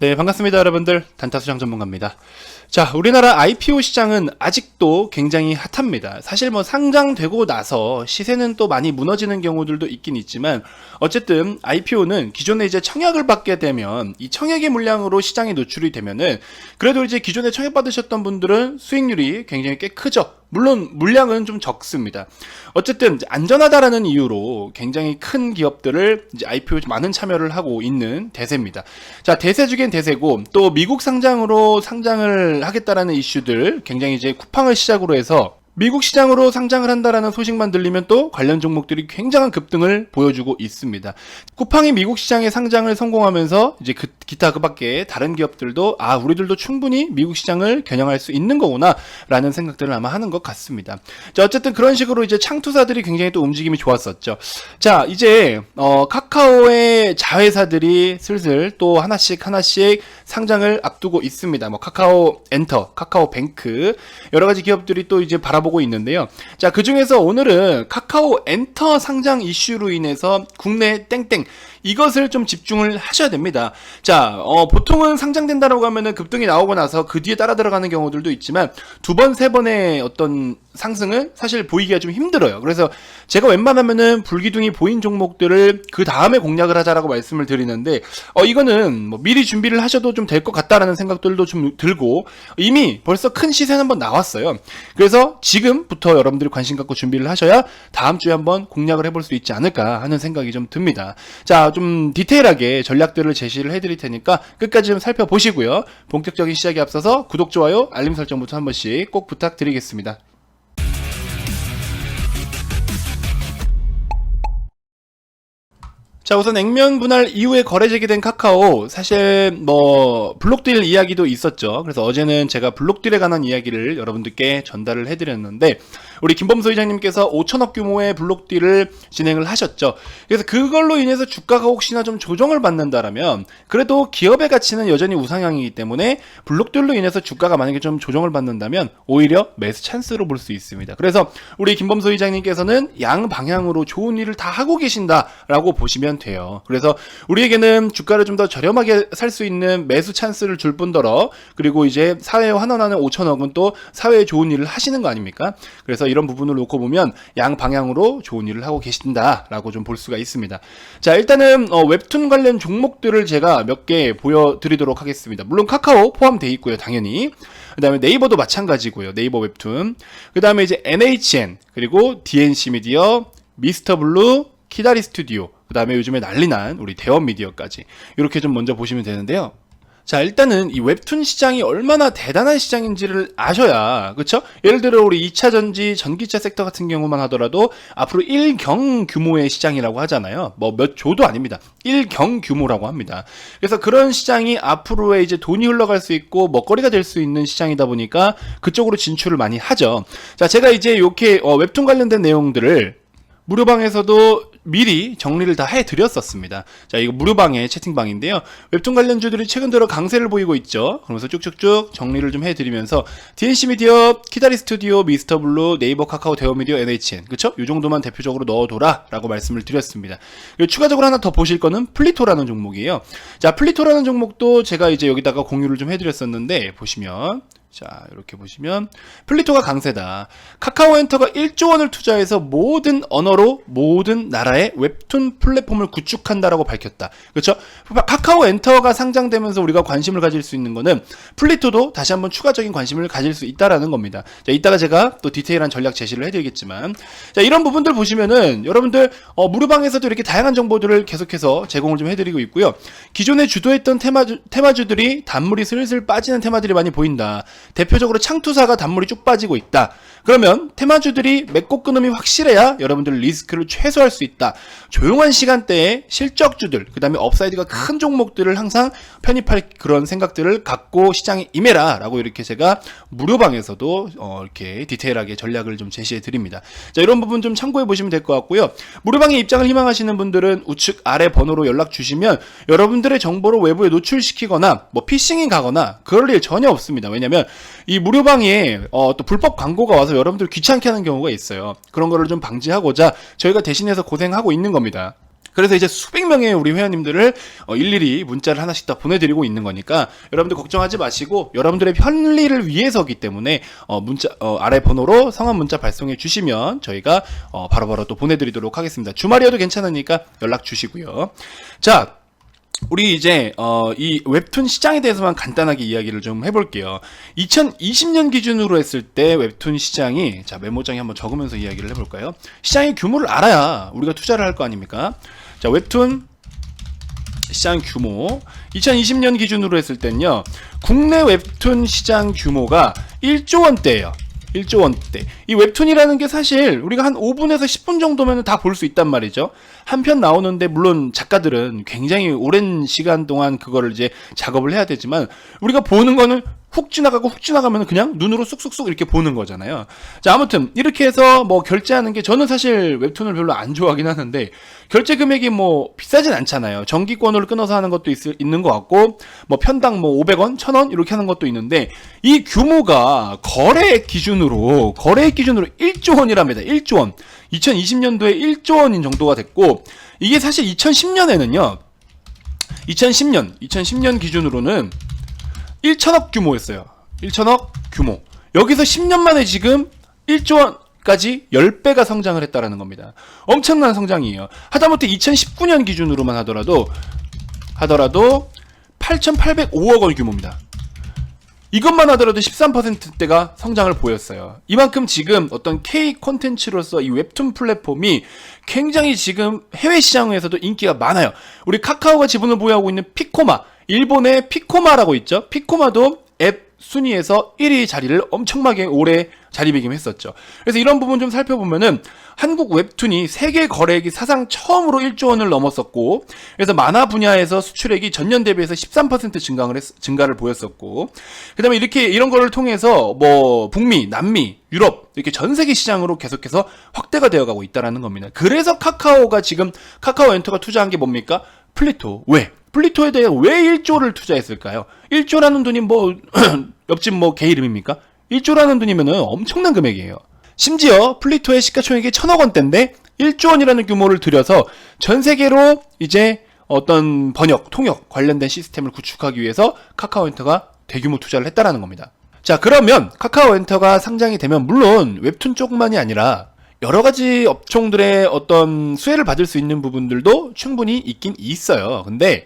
네, 반갑습니다, 여러분들. 단타수장 전문가입니다. 자, 우리나라 IPO 시장은 아직도 굉장히 핫합니다. 사실 뭐 상장되고 나서 시세는 또 많이 무너지는 경우들도 있긴 있지만, 어쨌든 IPO는 기존에 이제 청약을 받게 되면 이 청약의 물량으로 시장에 노출이 되면은 그래도 이제 기존에 청약 받으셨던 분들은 수익률이 굉장히 꽤 크죠. 물론 물량은 좀 적습니다. 어쨌든 안전하다라는 이유로 굉장히 큰 기업들을 이제 IPO에 많은 참여를 하고 있는 대세입니다. 자, 대세 중엔 대세고, 또 미국 상장으로 상장을 하겠다라는 이슈들, 굉장히 이제 쿠팡을 시작으로 해서 미국 시장으로 상장을 한다라는 소식만 들리면 또 관련 종목들이 굉장한 급등을 보여주고 있습니다. 쿠팡이 미국 시장에 상장을 성공하면서 이제 기타 그 밖에 다른 기업들도 우리들도 충분히 미국 시장을 겨냥할 수 있는 거구나 라는 생각들을 아마 하는 것 같습니다. 자, 어쨌든 그런 식으로 이제 창투사들이 굉장히 또 움직임이 좋았었죠. 자, 이제 카카오의 자회사들이 슬슬 또 하나씩 상장을 앞두고 있습니다. 뭐 카카오 엔터, 카카오 뱅크, 여러 가지 기업들이 또 이제 바라보고 있는데요. 자, 그 중에서 오늘은 카카오 엔터 상장 이슈로 인해서 국내 땡땡, 이것을 좀 집중을 하셔야 됩니다. 자, 보통은 상장된다라고 하면은 급등이 나오고 나서 그 뒤에 따라 들어가는 경우들도 있지만, 두 번, 세 번의 어떤 상승은 사실 보이기가 좀 힘들어요. 그래서 제가 웬만하면은 불기둥이 보인 종목들을 그 다음에 공략을 하자라고 말씀을 드리는데, 이거는 뭐 미리 준비를 하셔도 좀 될 것 같다라는 생각들도 좀 들고, 이미 벌써 큰 시세는 한번 나왔어요. 그래서 지금부터 여러분들이 관심 갖고 준비를 하셔야 다음 주에 한번 공략을 해볼 수 있지 않을까 하는 생각이 좀 듭니다. 자, 좀 디테일하게 전략들을 제시를 해드릴 테니까 끝까지 좀 살펴보시고요. 본격적인 시작에 앞서서 구독, 좋아요, 알림 설정부터 한 번씩 꼭 부탁드리겠습니다. 자, 우선 액면 분할 이후에 거래 재개된 카카오, 사실 뭐 블록딜 이야기도 있었죠. 그래서 어제는 제가 블록딜에 관한 이야기를 여러분들께 전달을 해드렸는데, 우리 김범수 회장님께서 5천억 규모의 블록딜을 진행을 하셨죠. 그래서 그걸로 인해서 주가가 혹시나 좀 조정을 받는다라면, 그래도 기업의 가치는 여전히 우상향이기 때문에 블록딜로 인해서 주가가 만약에 좀 조정을 받는다면 오히려 매수 찬스로 볼 수 있습니다. 그래서 우리 김범수 회장님께서는 양 방향으로 좋은 일을 다 하고 계신다라고 보시면 돼요. 그래서 우리에게는 주가를 좀 더 저렴하게 살 수 있는 매수 찬스를 줄 뿐더러, 그리고 이제 사회에 환원하는 5천억은 또 사회에 좋은 일을 하시는 거 아닙니까? 그래서 이런 부분을 놓고 보면 양 방향으로 좋은 일을 하고 계신다라고 좀 볼 수가 있습니다. 자, 일단은 웹툰 관련 종목들을 제가 몇 개 보여드리도록 하겠습니다. 물론 카카오 포함되어 있고요, 당연히. 그 다음에 네이버도 마찬가지고요, 네이버 웹툰. 그 다음에 이제 NHN, 그리고 DNC 미디어, 미스터블루, 키다리 스튜디오, 그 다음에 요즘에 난리난 우리 대원 미디어까지, 이렇게 좀 먼저 보시면 되는데요. 자, 일단은 이 웹툰 시장이 얼마나 대단한 시장인지를 아셔야, 그쵸? 예를 들어 우리 2차 전지 전기차 섹터 같은 경우만 하더라도 앞으로 1경 규모의 시장이라고 하잖아요. 뭐 몇 조도 아닙니다. 1경 규모라고 합니다. 그래서 그런 시장이 앞으로의 이제 돈이 흘러갈 수 있고 먹거리가 될 수 있는 시장이다 보니까 그쪽으로 진출을 많이 하죠. 자, 제가 이제 이렇게 웹툰 관련된 내용들을 무료방에서도 미리 정리를 다 해드렸었습니다. 자, 이거 무료방의 채팅방인데요. 웹툰 관련주들이 최근 들어 강세를 보이고 있죠. 그러면서 쭉쭉쭉 정리를 좀 해드리면서 DNC 미디어, 키다리 스튜디오, 미스터블루, 네이버, 카카오, 대원미디어, NHN, 그쵸? 이 정도만 대표적으로 넣어둬라 라고 말씀을 드렸습니다. 그리고 추가적으로 하나 더 보실 거는 플리토라는 종목이에요. 자, 플리토라는 종목도 제가 이제 여기다가 공유를 좀 해드렸었는데, 보시면, 자, 이렇게 보시면 플리토가 강세다. 카카오 엔터가 1조 원을 투자해서 모든 언어로 모든 나라의 웹툰 플랫폼을 구축한다라고 밝혔다. 그렇죠? 카카오 엔터가 상장되면서 우리가 관심을 가질 수 있는 거는 플리토도 다시 한번 추가적인 관심을 가질 수 있다라는 겁니다. 자, 이따가 제가 또 디테일한 전략 제시를 해드리겠지만, 자, 이런 부분들 보시면은 여러분들 무료방에서도 이렇게 다양한 정보들을 계속해서 제공을 좀 해드리고 있고요. 기존에 주도했던 테마주들이 단물이 슬슬 빠지는 테마들이 많이 보인다. 대표적으로 창투사가 단물이 쭉 빠지고 있다. 그러면 테마주들이 맺고 끊음이 확실해야 여러분들 리스크를 최소화할 수 있다. 조용한 시간대에 실적주들, 그 다음에 업사이드가 큰 종목들을 항상 편입할 그런 생각들을 갖고 시장에 임해라 라고 이렇게 제가 무료방에서도 이렇게 디테일하게 전략을 좀 제시해 드립니다. 자, 이런 부분 좀 참고해 보시면 될 것 같고요. 무료방에 입장을 희망하시는 분들은 우측 아래 번호로 연락 주시면 여러분들의 정보를 외부에 노출시키거나 뭐 피싱이 가거나 그럴 일 전혀 없습니다. 왜냐면 이 무료방에 또 불법 광고가 와서 여러분들 귀찮게 하는 경우가 있어요. 그런 거를 좀 방지하고자 저희가 대신해서 고생하고 있는 겁니다. 그래서 이제 수백 명의 우리 회원님들을 일일이 문자를 하나씩 다 보내드리고 있는 거니까 여러분들 걱정하지 마시고 여러분들의 편리를 위해서기 때문에 문자 아래 번호로 성함 문자 발송해 주시면 저희가 바로바로 또 보내드리도록 하겠습니다. 주말이어도 괜찮으니까 연락 주시고요. 자, 우리 이제 이 웹툰 시장에 대해서만 간단하게 이야기를 좀 해볼게요. 2020년 기준으로 했을 때 웹툰 시장이, 자 메모장에 한번 적으면서 이야기를 해볼까요? 시장의 규모를 알아야 우리가 투자를 할 거 아닙니까? 자, 웹툰 시장 규모 2020년 기준으로 했을 땐요, 국내 웹툰 시장 규모가 1조 원대예요. 1조 원대. 이 웹툰이라는 게 사실 우리가 한 5분에서 10분 정도면 다 볼 수 있단 말이죠. 한 편 나오는데 물론 작가들은 굉장히 오랜 시간 동안 그거를 이제 작업을 해야 되지만 우리가 보는 거는 훅 지나가면 그냥 눈으로 쑥쑥쑥 이렇게 보는 거잖아요. 자, 아무튼 이렇게 해서 뭐 결제하는 게, 저는 사실 웹툰을 별로 안 좋아하긴 하는데 결제 금액이 뭐 비싸진 않잖아요. 정기권으로 끊어서 하는 것도 있는 것 같고, 뭐 편당 뭐 500원, 1000원 이렇게 하는 것도 있는데, 이 규모가 거래액 기준으로 1조 원이랍니다. 1조 원. 2020년도에 1조 원인 정도가 됐고, 이게 사실 2010년에는요. 2010년 기준으로는 1천억 규모였어요. 1천억 규모. 여기서 10년 만에 지금 1조 원까지 10배가 성장을 했다라는 겁니다. 엄청난 성장이에요. 하다못해 2019년 기준으로만 하더라도 8,805억 원 규모입니다. 이것만 하더라도 13%대가 성장을 보였어요. 이만큼 지금 어떤 K 콘텐츠로서 이 웹툰 플랫폼이 굉장히 지금 해외 시장에서도 인기가 많아요. 우리 카카오가 지분을 보유하고 있는 피코마, 일본의 피코마라고 있죠. 피코마도 앱 순위에서 1위 자리를 엄청나게 오래 자리매김했었죠. 그래서 이런 부분 좀 살펴보면은 한국 웹툰이 세계 거래액이 사상 처음으로 1조 원을 넘었었고, 그래서 만화 분야에서 수출액이 전년 대비해서 13% 증가를 보였었고, 그다음에 이런 거를 통해서 뭐 북미, 남미, 유럽 이렇게 전 세계 시장으로 계속해서 확대가 되어가고 있다라는 겁니다. 그래서 카카오가 지금 카카오엔터가 투자한 게 뭡니까? 플리토. 왜? 플리토에 대해 왜 1조를 투자했을까요? 1조라는 돈이 뭐 옆집 뭐 개 이름입니까? 1조라는 돈이면은 엄청난 금액이에요. 심지어 플리토의 시가총액이 1000억 원대인데 1조 원이라는 규모를 들여서 전 세계로 이제 어떤 번역, 통역 관련된 시스템을 구축하기 위해서 카카오엔터가 대규모 투자를 했다라는 겁니다. 자, 그러면 카카오엔터가 상장이 되면 물론 웹툰 쪽만이 아니라 여러 가지 업종들의 어떤 수혜를 받을 수 있는 부분들도 충분히 있긴 있어요. 근데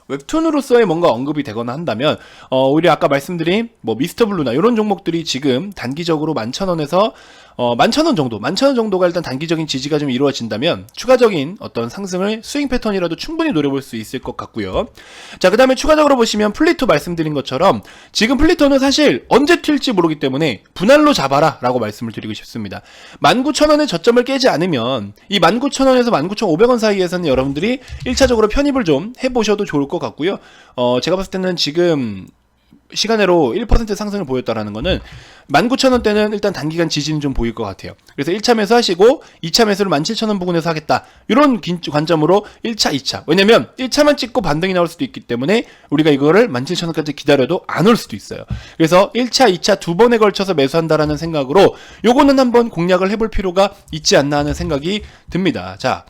웹툰으로서의 뭔가 언급이 되거나 한다면 오히려 아까 말씀드린 뭐 미스터 블루나 이런 종목들이 지금 단기적으로 11,000원에서 11,000원 정도가 일단 단기적인 지지가 좀 이루어진다면 추가적인 어떤 상승을 스윙 패턴이라도 충분히 노려볼 수 있을 것 같고요. 자, 그 다음에 추가적으로 보시면 플리토 말씀드린 것처럼 지금 플리토는 사실 언제 튈지 모르기 때문에 분할로 잡아라 라고 말씀을 드리고 싶습니다. 19,000원의 저점을 깨지 않으면 이 19,000원에서 19,500원 사이에서는 여러분들이 1차적으로 편입을 좀 해보셔도 좋을 것 같고요. 제가 봤을 때는 지금 시간으로 1% 상승을 보였다라는 거는 19,000원대는 일단 단기간 지지는 좀 보일 것 같아요. 그래서 1차 매수 하시고 2차 매수를 17,000원 부근에서 하겠다. 이런 관점으로 1차, 2차. 왜냐면 1차만 찍고 반등이 나올 수도 있기 때문에 우리가 이거를 17,000원까지 기다려도 안 올 수도 있어요. 그래서 1차, 2차 두 번에 걸쳐서 매수한다라는 생각으로 요거는 한번 공략을 해볼 필요가 있지 않나 하는 생각이 듭니다. 자,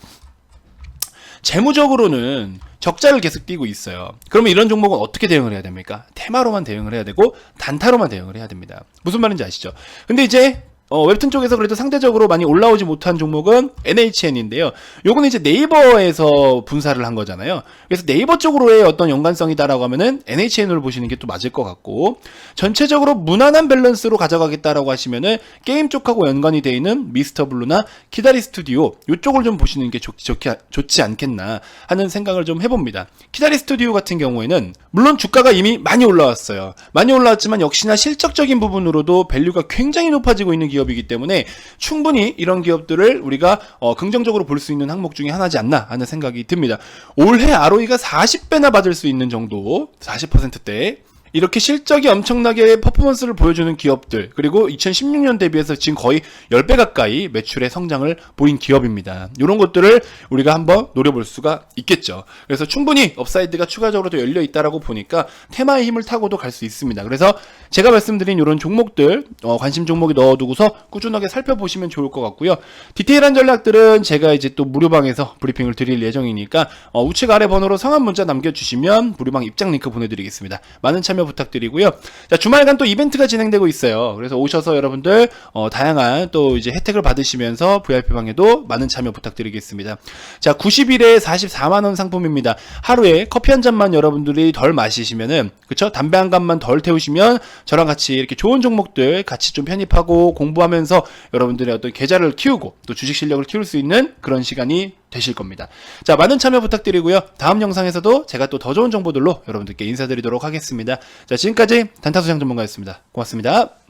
재무적으로는 적자를 계속 띄고 있어요. 그러면 이런 종목은 어떻게 대응을 해야 됩니까? 테마로만 대응을 해야 되고 단타로만 대응을 해야 됩니다. 무슨 말인지 아시죠? 근데 이제 웹툰 쪽에서 그래도 상대적으로 많이 올라오지 못한 종목은 NHN인데요. 요거는 이제 네이버에서 분사를 한 거잖아요. 그래서 네이버 쪽으로의 어떤 연관성이다라고 하면은 NHN으로 보시는 게 또 맞을 것 같고, 전체적으로 무난한 밸런스로 가져가겠다라고 하시면은 게임 쪽하고 연관이 되어 있는 미스터 블루나 키다리 스튜디오 이쪽을 좀 보시는 게 좋지 않겠나 하는 생각을 좀 해봅니다. 키다리 스튜디오 같은 경우에는 물론 주가가 이미 많이 올라왔어요. 많이 올라왔지만 역시나 실적적인 부분으로도 밸류가 굉장히 높아지고 있는 기업이기 때문에 충분히 이런 기업들을 우리가 긍정적으로 볼 수 있는 항목 중에 하나지 않나 하는 생각이 듭니다. 올해 ROE가 40배나 받을 수 있는 정도, 40%대 이렇게 실적이 엄청나게 퍼포먼스를 보여주는 기업들, 그리고 2016년 대비해서 지금 거의 10배 가까이 매출의 성장을 보인 기업입니다. 이런 것들을 우리가 한번 노려볼 수가 있겠죠. 그래서 충분히 업사이드가 추가적으로 더 열려 있다라고 보니까 테마의 힘을 타고도 갈 수 있습니다. 그래서 제가 말씀드린 이런 종목들 관심 종목에 넣어두고서 꾸준하게 살펴보시면 좋을 것 같고요. 디테일한 전략들은 제가 이제 또 무료방에서 브리핑을 드릴 예정이니까 우측 아래 번호로 성함 문자 남겨주시면 무료방 입장 링크 보내드리겠습니다. 많은 참여 부탁드리고요. 자, 주말간 또 이벤트가 진행되고 있어요. 그래서 오셔서 여러분들 다양한 또 이제 혜택을 받으시면서 VIP방에도 많은 참여 부탁드리겠습니다. 자, 90일에 44만원 상품입니다. 하루에 커피 한 잔만 여러분들이 덜 마시시면은, 그쵸? 담배 한 갑만 덜 태우시면 저랑 같이 이렇게 좋은 종목들 같이 좀 편입하고 공부하면서 여러분들의 어떤 계좌를 키우고 또 주식 실력을 키울 수 있는 그런 시간이 되실 겁니다. 자, 많은 참여 부탁드리고요. 다음 영상에서도 제가 또 더 좋은 정보들로 여러분들께 인사드리도록 하겠습니다. 자, 지금까지 단타수장 전문가였습니다. 고맙습니다.